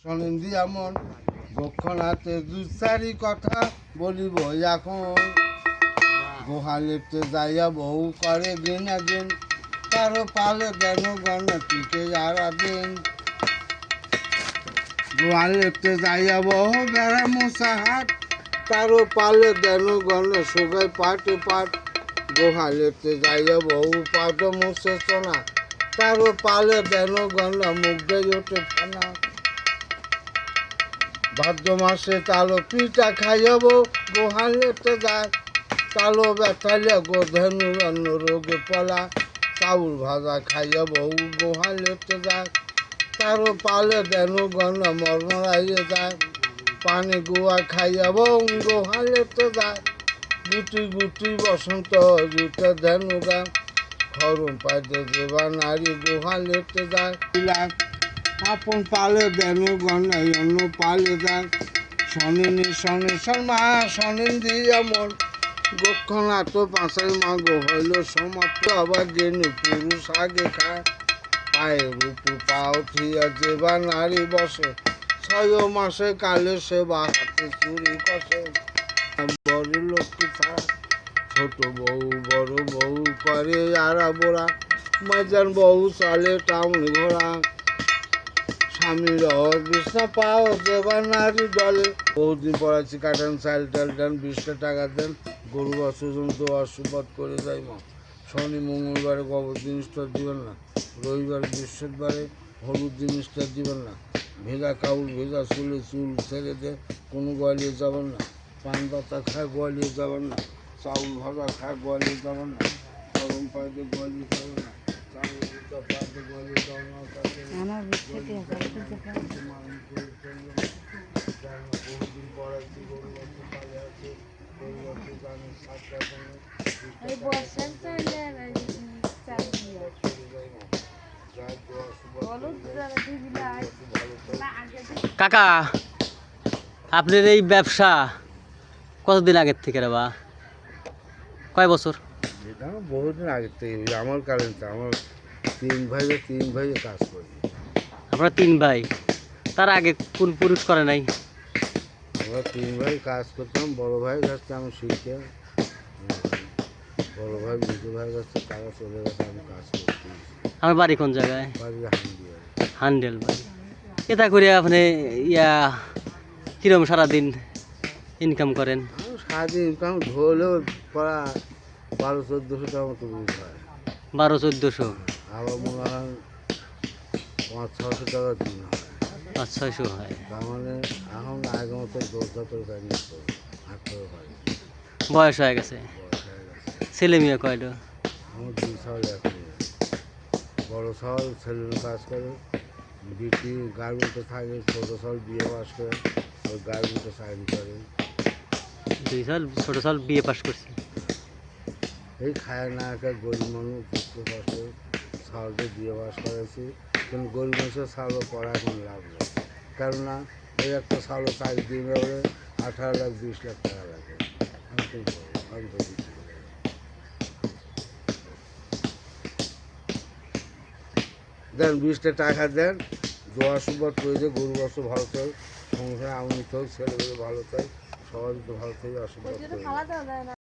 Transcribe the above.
শোনেন দি এমন গোক্ষণাতে দু চারি কথা বলিব এখন গোহালিতে যাইয়া বহু করে দিন দিন তারও পালে জ্ঞান গণ টিকে যারা দিন গোহালিতে যাইয়া বহু বেড়া মশা হাট তারও পালে জ্ঞান গণ সুগায় পাটে পাট গোহালিতে যাইয়া বহু পাট মুছে সোনা তারও পালে জ্ঞান গণ মুগ্ধে ওঠে ফেনা ভাদ্র মাসে তালো পিঠা খাইয়াব গোহালিতে যায় তালো ব্যথালে গোধনু অন্য রোগে পলা চাউল ভাজা খাইয়াব গোহালিতে যায় তারও পালে দেনু গণ মরমরাইয়ে যায় পানি গুয়া খাইয়াব গোহালিতে যায় গুটি গুটি বসন্ত জুতে ধেনু গান খরম পাইতে দেবা নারী গোহালিতে যায় আপন পালে দেনু গণ অন্য পালে যায় শনিনি শনি শর্মা শনিন দিয়া মন গোক্ষণা তো পাঁচাই মাগ হইল সমাপ্ত আবার গেনু পুরুষ আগে খায় পায়ের উপর পা উঠিয়া যেবা নারী বসে 6 মাসে কালে সেবা হাতে চুরি কষে বড় লক্ষ্মী ছাড়া ছোট বউ বড় বউ করে আরা বোরা মাজান বউ চলে টাউন ঘোড়া স্বামীর বিছনা পাও দেবা নারী দলে বহুদিন পড়াচ্ছি কাটান চাল টাল দেন 20 টাকা দেন গরু বাছুর তো আশীর্বাদ করে যাই মা শনি মঙ্গলবারে গোবর জিনিসটা দিবেন না রবিবার বৃহস্পতিবারে হলুদ জিনিসটা দিবেন না ভেজা কাউল ভেজা চুলে চুল ছেড়ে দে কোনো গোয়ালিয়ে যাবেন না পান পাতা খায় গোয়ালিয়ে যাবেন না চাউল ভাজা খায় গোয়ালিয়ে যাবেন না গরম পাইতে গোয়ালিয়ে যাবেন না চাউল ভিজা পাইতে গোয়ালিয়ে যাবেন না বহুদিন পড়াচ্ছি গরু বাছুর পালে আছে গরু বাছুর গানের সাতটা কাকা আপনার এই ব্যবসা কতদিন আগের থেকে রে বা কয় বছর? এটা বহুদিন আগের থেকে আমার কারেন্ট আমার 3 ভাই কাজ করি। আপনারা 3 ভাই, তার আগে কোন পুরুষ করে নাই? আমরা 3 ভাই কাজ করতাম। বড় ভাই কাছে আমি শিখে বড় ভাই দুটো ভাই কাছে তারা চলে গেছে, আমি কাজ করছি। আমার বাড়ি কোন জায়গায়? বাড়ি হান্ডেল বাড়ি। এটা করে আপনি কিরম সারাদিন ইনকাম করেন? সারাদিন ইনকাম ধরলেও প্রায় 1200-1400 টাকা মতো বিল হয়। 1200-1400? আবার মনে হয় 500-600 টাকা দিন হয়। 500-600 হয়। তার মানে এখন আগের মতো দৌড় গাড়ি হাঁটতে হয়। বয়স হয়ে গেছে। ছেলে মেয়ে কয়টা? আমার 2 ছেলে এখন। বড় ছেলে ছেলের কাজ করে, বিটি গার্মেন্টে থাকে, ছোট ছেলে বিয়ে পাস করে ওই গার্মেন্টে চাকরি করে। 2 সাল ছোট সাল বিয়ে পাস করছে। এই খায় না একটা গরিব মানুষ বুঝতে পারছে ছালকে বিয়ে পাস করেছি, কিন্তু গরিব মানুষের ছালও পড়া এখন লাভ নেই, কেননা এই একটা ছালও চাকরি দিয়ে বলে 18 লাখ 20 লাখ টাকা লাগে। দেন 20টা টাকা দেন, দোয়া সুবাদ করে যে গরু বাছু ভালো চাই, সংসারে আমি চাই, ছেলেগুলো ভালো চাই, সবাই তো ভালো চাই, আশীর্বাদ করে।